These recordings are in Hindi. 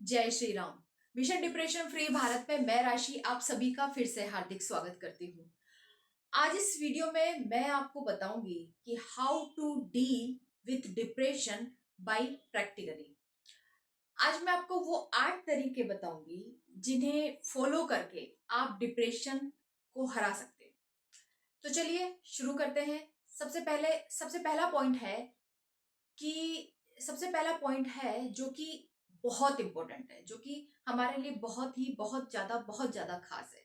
जय Shri Ram. Mission depression free Bharat में मैं राशि आप सभी का फिर से हार्दिक स्वागत करती हूँ। आज इस वीडियो में मैं आपको बताऊंगी कि how to deal with depression by practically. आज मैं आपको वो 8 तरीके बताऊंगी जिन्हें फॉलो करके आप डिप्रेशन को हरा सकते हैं। तो चलिए शुरू करते हैं। सबसे पहला पॉइंट है कि सबसे पहला पॉइंट है जो कि बहुत इंपॉर्टेंट है, जो कि हमारे लिए बहुत ज्यादा खास है।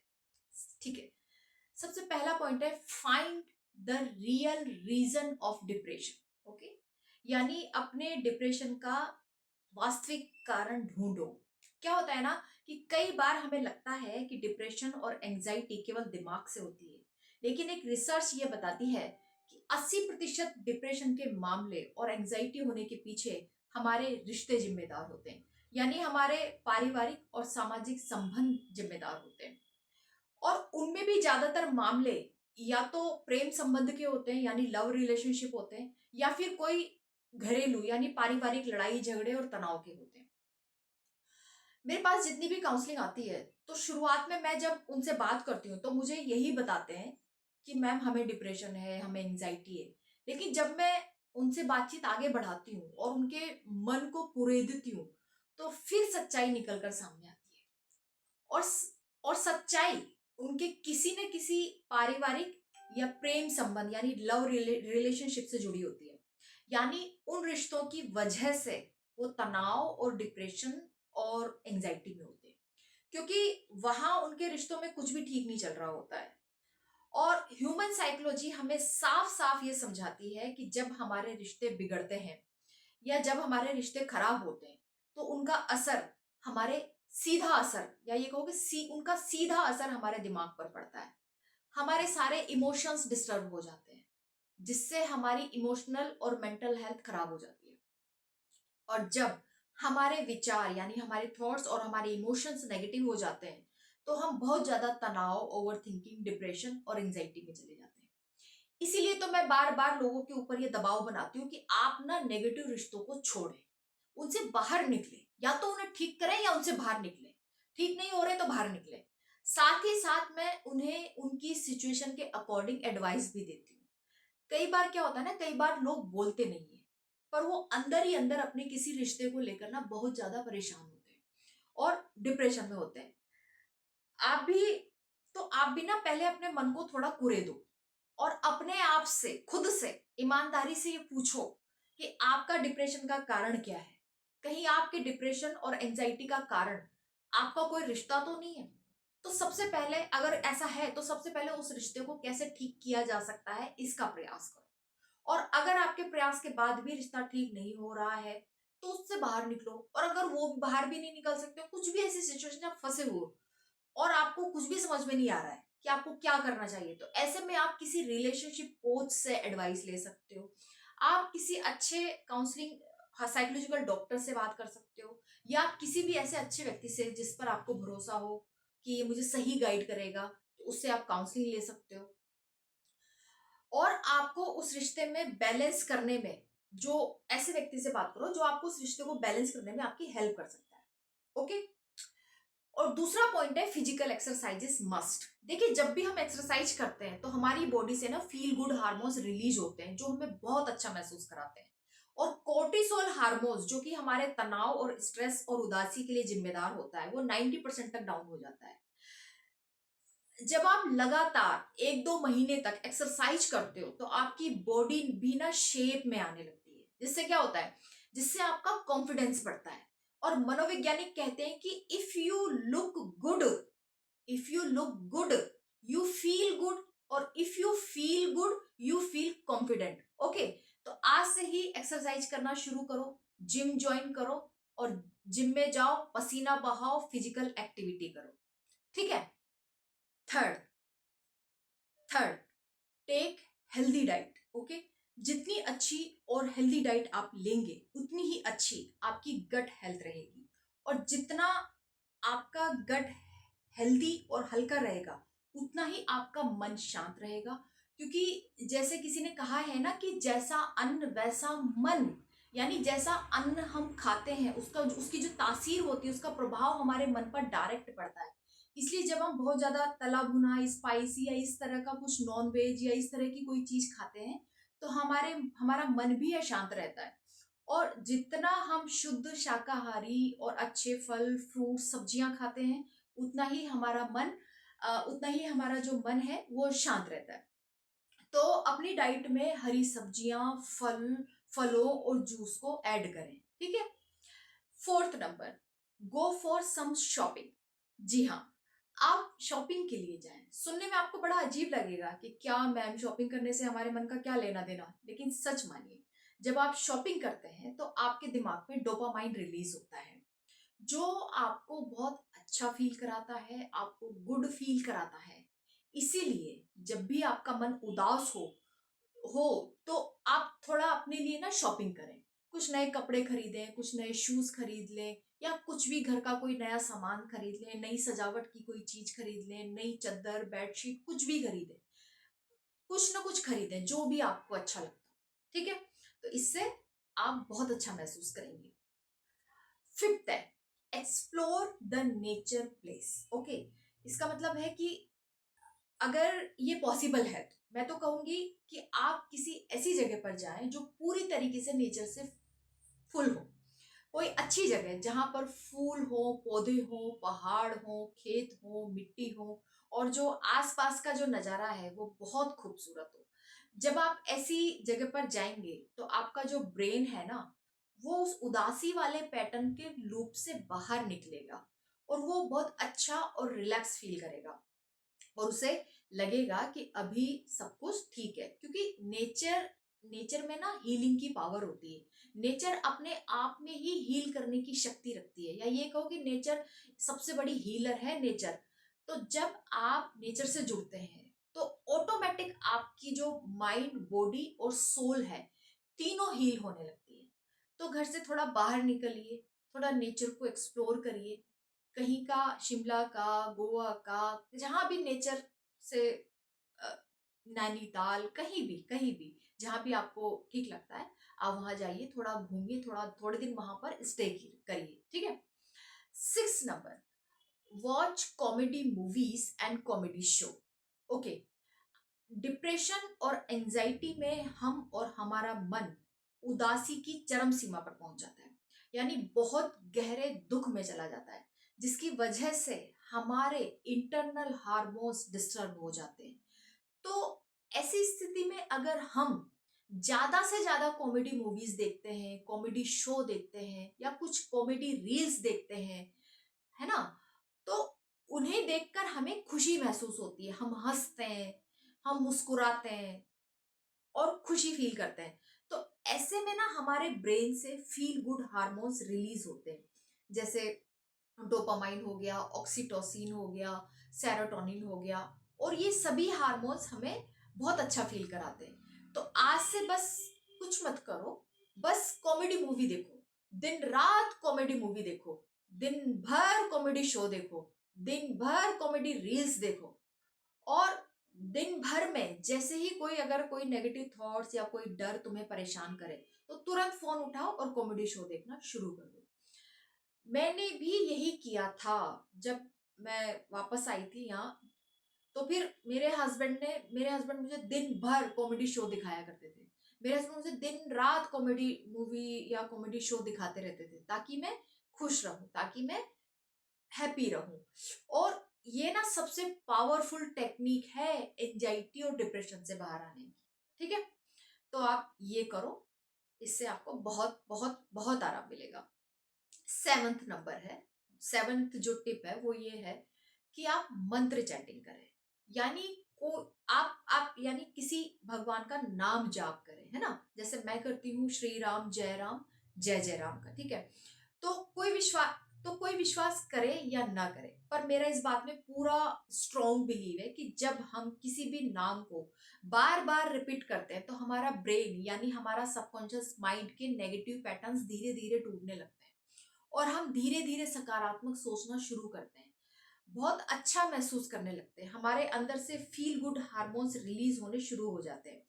ठीक है। सबसे पहला पॉइंट है find the real reason of depression. Okay, यानी अपने डिप्रेशन का वास्तविक कारण ढूंढो। क्या होता है ना कि कई बार हमें लगता है कि डिप्रेशन और एंजाइटी केवल दिमाग से होती है, लेकिन एक रिसर्च ये बताती है कि 80% डिप्रेशन के मामले और एंजाइटी होने के पीछे हमारे रिश्ते जिम्मेदार होते हैं, यानी हमारे पारिवारिक और सामाजिक संबंध जिम्मेदार होते हैं। और उनमें भी ज्यादातर मामले या तो प्रेम संबंध के होते हैं, यानी लव रिलेशनशिप होते हैं, या फिर कोई घरेलू यानी पारिवारिक लड़ाई झगड़े और तनाव के होते हैं। मेरे पास जितनी भी काउंसलिंग आती है तो शुरुआत में मैं जब उनसे बात करती हूँ तो मुझे यही बताते हैं कि मैम हमें डिप्रेशन है, हमें एंजाइटी है। लेकिन जब मैं उनसे बातचीत आगे बढ़ाती हूँ और उनके मन को कुरेदती हूँ तो फिर सच्चाई निकल कर सामने आती है। और और सच्चाई उनके किसी न किसी पारिवारिक या प्रेम संबंध यानी लव रिलेशनशिप से जुड़ी होती है। यानी उन रिश्तों की वजह से वो तनाव और डिप्रेशन और एंजाइटी में होते हैं, क्योंकि वहां उनके रिश्तों में कुछ भी ठीक नहीं चल रहा होता है। और ह्यूमन साइकोलॉजी हमें साफ साफ ये समझाती है कि जब हमारे रिश्ते बिगड़ते हैं या जब हमारे रिश्ते खराब होते हैं तो उनका असर हमारे सीधा असर या ये कहो कि उनका सीधा असर हमारे दिमाग पर पड़ता है। हमारे सारे इमोशंस डिस्टर्ब हो जाते हैं, जिससे हमारी इमोशनल और मेंटल हेल्थ खराब हो जाती है। और जब हमारे विचार यानी हमारे थॉट्स और हमारे इमोशंस नेगेटिव हो जाते हैं तो हम बहुत ज्यादा तनाव, ओवर थिंकिंग, डिप्रेशन और एंजाइटी में चले जाते हैं। इसीलिए तो मैं बार बार लोगों के ऊपर ये दबाव बनाती हूँ कि आप ना नेगेटिव रिश्तों को छोड़ें, उनसे बाहर निकले, या तो उन्हें ठीक करें या उनसे बाहर निकले। ठीक नहीं हो रहे तो बाहर निकले। साथ ही साथ मैं उन्हें उनकी सिचुएशन के अकॉर्डिंग एडवाइस भी देती हूँ। कई बार क्या होता है ना, कई बार लोग बोलते नहीं है पर वो अंदर ही अंदर अपने किसी रिश्ते को लेकर ना बहुत ज्यादा परेशान होते हैं और डिप्रेशन में होते हैं। आप भी आप भी ना पहले अपने मन को थोड़ा कुरे दो और अपने आप से, खुद से ईमानदारी से ये पूछो कि आपका डिप्रेशन का कारण क्या है। कहीं आपके डिप्रेशन और एंजाइटी का कारण आपका कोई रिश्ता तो नहीं है। तो सबसे पहले अगर ऐसा है तो सबसे पहले उस रिश्ते को कैसे ठीक किया जा सकता है इसका प्रयास करो। और अगर आपके प्रयास के बाद भी रिश्ता ठीक नहीं हो रहा है तो उससे बाहर निकलो। और अगर वो बाहर भी नहीं निकल सकते हो, कुछ भी ऐसी सिचुएशन आप फंसे हो और आपको कुछ भी समझ में नहीं आ रहा है कि आपको क्या करना चाहिए, तो ऐसे में आप किसी रिलेशनशिप कोच से एडवाइस ले सकते हो। आप किसी अच्छे काउंसलिंग साइकोलॉजिकल डॉक्टर से बात कर सकते हो, या किसी भी ऐसे अच्छे व्यक्ति से जिस पर आपको भरोसा हो कि ये मुझे सही गाइड करेगा, तो उससे आप काउंसलिंग ले सकते हो। और आपको उस रिश्ते में बैलेंस करने में जो ऐसे व्यक्ति से बात करो जो आपको उस रिश्ते को बैलेंस करने में आपकी हेल्प कर सकता है। ओके। और दूसरा पॉइंट है फिजिकल एक्सरसाइजेस मस्ट। देखिए, जब भी हम एक्सरसाइज करते हैं तो हमारी बॉडी से ना फील गुड हार्मोन्स रिलीज होते हैं जो हमें बहुत अच्छा महसूस कराते हैं। और कोर्टिसोल हार्मोन्स जो कि हमारे तनाव और स्ट्रेस और उदासी के लिए जिम्मेदार होता है वो 90% तक डाउन हो जाता है। जब आप लगातार 1-2 महीने तक एक्सरसाइज करते हो तो आपकी बॉडी भी ना शेप में आने लगती है, जिससे क्या होता है, जिससे आपका कॉन्फिडेंस बढ़ता है। और मनोवैज्ञानिक कहते हैं कि if you look good you feel good, और if you feel good you feel confident. Okay. तो आज से ही एक्सरसाइज करना शुरू करो, जिम ज्वाइन करो और जिम में जाओ, पसीना बहाओ, फिजिकल एक्टिविटी करो। ठीक है। Third third take healthy diet. Okay. जितनी अच्छी और हेल्दी डाइट आप लेंगे उतनी ही अच्छी आपकी गट हेल्थ रहेगी। और जितना आपका गट हेल्दी और हल्का रहेगा उतना ही आपका मन शांत रहेगा। क्योंकि जैसे किसी ने कहा है ना कि जैसा अन्न वैसा मन, यानी जैसा अन्न हम खाते हैं उसका उसकी जो तासीर होती है, उसका प्रभाव हमारे मन पर डायरेक्ट पड़ता है। इसलिए जब हम बहुत ज्यादा तला भुना, स्पाइसी या इस तरह का कुछ नॉन वेज या इस तरह की कोई चीज खाते हैं तो हमारा मन भी अशांत रहता है। और जितना हम शुद्ध शाकाहारी और अच्छे फल फ्रूट सब्जियां खाते हैं, उतना ही हमारा जो मन है वो शांत रहता है। तो अपनी डाइट में हरी सब्जियां, फलों और जूस को ऐड करें। ठीक है। Fourth number, go for some shopping. जी हाँ, आप शॉपिंग के लिए जाएं। सुनने में आपको बड़ा अजीब लगेगा कि क्या मैम, शॉपिंग करने से हमारे मन का क्या लेना देना, लेकिन सच मानिए, जब आप शॉपिंग करते हैं तो आपके दिमाग में डोपामाइन रिलीज होता है, जो आपको बहुत अच्छा फील कराता है, आपको गुड फील कराता है। इसीलिए जब भी आपका मन उदास हो तो आप थोड़ा अपने लिए ना शॉपिंग करें। कुछ नए कपड़े खरीदें, कुछ नए शूज खरीद लें, या कुछ भी घर का कोई नया सामान खरीद लें, नई सजावट की कोई चीज खरीद लें, नई चादर बेडशीट कुछ भी खरीदें, कुछ ना कुछ खरीदें जो भी आपको अच्छा लगता है। ठीक है। तो इससे आप बहुत अच्छा महसूस करेंगे। फिफ्थ है, explore the nature place. Okay, इसका मतलब है कि अगर ये पॉसिबल है तो मैं तो कहूंगी कि आप किसी ऐसी जगह पर जाएं जो पूरी तरीके से नेचर से फुल हो। कोई अच्छी जगह जहां पर फूल हो, पौधे हो, पहाड़ हो, खेत हो, मिट्टी हो, और जो आसपास का जो नजारा है वो बहुत खूबसूरत हो। जब आप ऐसी जगह पर जाएंगे तो आपका जो ब्रेन है ना, वो उस उदासी वाले पैटर्न के लूप से बाहर निकलेगा और वो बहुत अच्छा और रिलैक्स फील करेगा, और उसे लगेगा कि अभी सब कुछ ठीक है। क्योंकि नेचर में ना हीलिंग की पावर होती है। नेचर अपने आप में ही हील करने की शक्ति रखती है, या ये कहो कि नेचर सबसे बड़ी हीलर है नेचर। तो जब आप नेचर से जुड़ते हैं तो ऑटोमेटिक आपकी जो माइंड, बॉडी और सोल है, तीनों हील होने लगती है। तो घर से थोड़ा बाहर निकलिए, थोड़ा नेचर को एक्सप्लोर करिए। कहीं का, शिमला का, गोवा का, जहां भी नेचर से, अ, नैनीताल, कहीं भी जहां भी आपको ठीक लगता है, आप वहां जाइए, थोड़ा घूमिए, थोड़े दिन वहां पर स्टे करिए। ठीक है। Six number, watch comedy movies and comedy show. Okay, depression और एंजाइटी में हम और हमारा मन उदासी की चरम सीमा पर पहुंच जाता है, यानी बहुत गहरे दुख में चला जाता है, जिसकी वजह से हमारे इंटरनल हार्मोन्स डिस्टर्ब हो जाते हैं। तो ऐसी स्थिति में अगर हम ज्यादा से ज्यादा कॉमेडी मूवीज देखते हैं, कॉमेडी शो देखते हैं, या कुछ कॉमेडी रील्स देखते हैं, है ना, तो उन्हें देखकर हमें खुशी महसूस होती है, हम हंसते हैं, हम मुस्कुराते हैं और खुशी फील करते हैं। तो ऐसे में ना हमारे ब्रेन से फील गुड हार्मोन्स रिलीज होते हैं, जैसे डोपामाइन हो गया, ऑक्सीटोसिन हो गया, सेरोटोनिन हो गया, और ये सभी हार्मोन्स हमें बहुत अच्छा फील कराते हैं। तो आज से बस कुछ मत करो, बस कॉमेडी मूवी देखो, दिन रात कॉमेडी मूवी देखो, दिन भर कॉमेडी शो देखो, दिन भर कॉमेडी रील्स देखो, और दिन भर में जैसे ही अगर कोई नेगेटिव थॉट्स या कोई डर तुम्हें परेशान करे तो तुरंत फोन उठाओ और कॉमेडी शो देखना शुरू कर दो। मैंने भी यही किया था। जब मैं वापस आई थी यहाँ, तो फिर मेरे हस्बैंड मुझे दिन भर कॉमेडी शो दिखाया करते थे। मेरे हस्बैंड मुझे दिन रात कॉमेडी मूवी या कॉमेडी शो दिखाते रहते थे, ताकि मैं खुश रहूं, ताकि मैं हैप्पी रहूं। और ये ना सबसे पावरफुल टेक्निक है एंजाइटी और डिप्रेशन से बाहर आने की। ठीक है। तो आप ये करो, इससे आपको बहुत बहुत बहुत आराम मिलेगा। सेवंथ नंबर है, सेवंथ जो टिप है वो ये है कि आप मंत्र चैंटिंग करें। यानी को आप यानी किसी भगवान का नाम जाप करें, है ना। जैसे मैं करती हूँ श्री राम, जय जय राम का। ठीक है। तो कोई विश्वास करे या ना करे, पर मेरा इस बात में पूरा स्ट्रॉन्ग बिलीव है कि जब हम किसी भी नाम को बार बार रिपीट करते हैं तो हमारा ब्रेन यानी हमारा सबकॉन्शियस माइंड के नेगेटिव पैटर्न्स धीरे धीरे टूटने लगते हैं, और हम धीरे धीरे सकारात्मक सोचना शुरू करते हैं, बहुत अच्छा महसूस करने लगते हैं, हमारे अंदर से फील गुड हार्मोन्स रिलीज होने शुरू हो जाते हैं,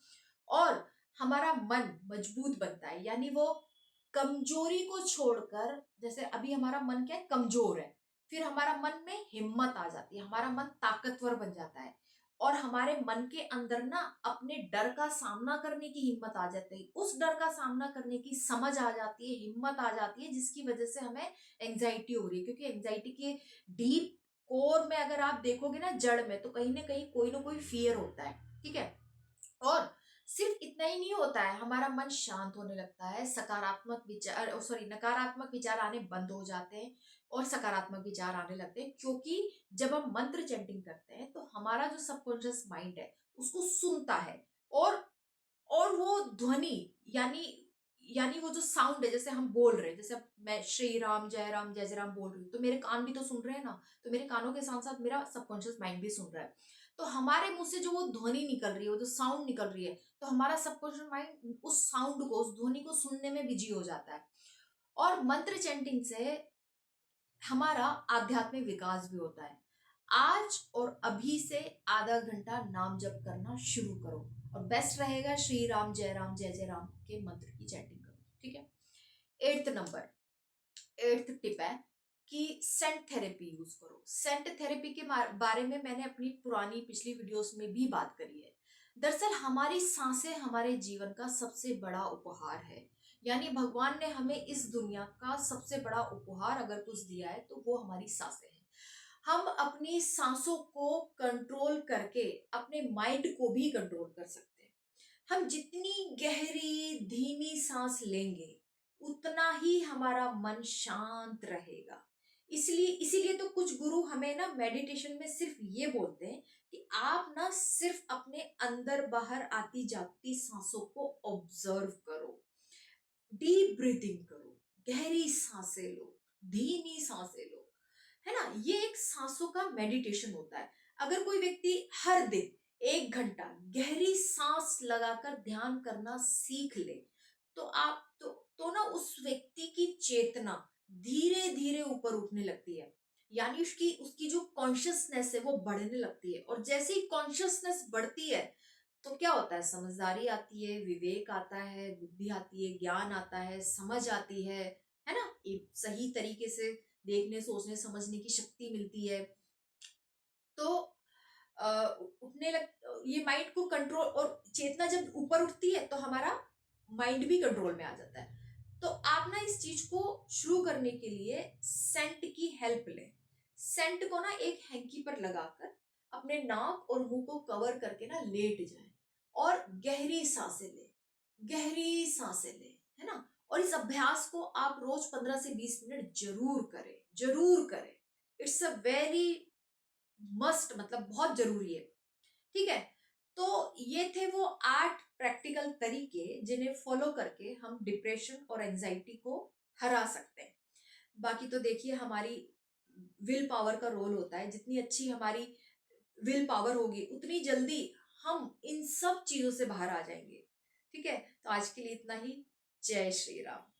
और हमारा मन मजबूत बनता है। यानी वो कमजोरी को छोड़कर, जैसे अभी हमारा मन क्या है, कमजोर है, फिर हमारा मन में हिम्मत आ जाती है, हमारा मन ताकतवर बन जाता है और हमारे मन के अंदर ना अपने डर का सामना करने की हिम्मत आ जाती है, उस डर का सामना करने की समझ आ जाती है, हिम्मत आ जाती है, जिसकी वजह से हमें एंजाइटी हो रही है। क्योंकि एंजाइटी के डीप कोर में अगर आप देखोगे ना, जड़ में, तो कहीं ना कोई फियर होता है। ठीक है। और सिर्फ इतना ही नहीं होता है, हमारा मन शांत होने लगता है, सकारात्मक विचार, सॉरी, नकारात्मक विचार आने बंद हो जाते हैं और सकारात्मक विचार आने लगते हैं। क्योंकि जब हम मंत्र चैंटिंग करते हैं तो हमारा जो सबकॉन्शियस माइंड है उसको सुनता है, और वो ध्वनि, यानी यानी वो जो साउंड है, जैसे हम बोल रहे हैं, जैसे अब मैं श्री राम जय जय राम बोल रही हूँ, तो मेरे कान भी तो सुन रहे हैं ना, तो मेरे कानों के साथ साथ मेरा सबकॉन्शियस माइंड भी सुन रहा है। तो हमारे मुंह से जो वो ध्वनि निकल रही है, वो जो साउंड निकल रही है, तो हमारा सबकॉन्शियस माइंड उस साउंड को, उस ध्वनि को सुनने में बिजी हो जाता है। और मंत्र चैंटिंग से हमारा आध्यात्मिक विकास भी होता है। आज और अभी से आधा घंटा नाम जप करना शुरू करो, और बेस्ट रहेगा श्री राम जय जय राम के मंत्र की चैंटिंग करो। ठीक है। एट्थ नंबर, एट्थ टिप है कि सेंट थेरेपी यूज करो। सेंट थेरेपी के बारे में मैंने अपनी पुरानी पिछली वीडियोस में भी बात करी है। दरअसल हमारी सांसें हमारे जीवन का सबसे बड़ा उपहार है। यानी भगवान ने हमें इस दुनिया का सबसे बड़ा उपहार अगर कुछ दिया है तो वो हमारी सांसें हैं। हम अपनी सांसों को कंट्रोल करके अपने माइंड को भी कंट्रोल कर सकते हैं। हम जितनी गहरी धीमी सांस लेंगे उतना ही हमारा मन शांत रहेगा। इसलिए इसीलिए तो कुछ गुरु हमें ना मेडिटेशन में सिर्फ ये बोलते हैं कि आप ना सिर्फ अपने अंदर बाहर आती जाती सांसों को ऑब्जर्व करो, डीप ब्रीथिंग करो, गहरी सांसें लो, धीमी सांसें लो, है ना। ये एक सांसों का मेडिटेशन होता है। अगर कोई व्यक्ति हर दिन 1 घंटा गहरी सांस लगाकर ध्यान करना सीख ले तो ना उस व्यक्ति की चेतना धीरे धीरे ऊपर उठने लगती है। यानी उसकी उसकी जो कॉन्शियसनेस है वो बढ़ने लगती है, और जैसे ही कॉन्शियसनेस बढ़ती है तो क्या होता है, समझदारी आती है, विवेक आता है, बुद्धि आती है, ज्ञान आता है, समझ आती है ना। एक सही तरीके से देखने, सोचने, समझने की शक्ति मिलती है। तो उठने लग ये माइंड को कंट्रोल, और चेतना जब ऊपर उठती है तो हमारा माइंड भी कंट्रोल में आ जाता है। तो आप ना इस चीज को शुरू करने के लिए सेंट की हेल्प लें। सेंट को ना एक हैंकी पर लगाकर अपने नाक और मुंह को कवर करके ना लेट जाए और गहरी सांसें ले, गहरी सांसें ले, है ना। और इस अभ्यास को आप रोज 15 से 20 मिनट जरूर करें, जरूर करें। इट्स अ वेरी मस्ट, मतलब बहुत जरूरी है। ठीक है। तो ये थे वो 8 प्रैक्टिकल तरीके जिन्हें फॉलो करके हम डिप्रेशन और एंजाइटी को हरा सकते हैं। बाकी तो देखिए, हमारी विल पावर का रोल होता है। जितनी अच्छी हमारी विल पावर होगी उतनी जल्दी हम इन सब चीजों से बाहर आ जाएंगे। ठीक है। तो आज के लिए इतना ही। जय श्री राम।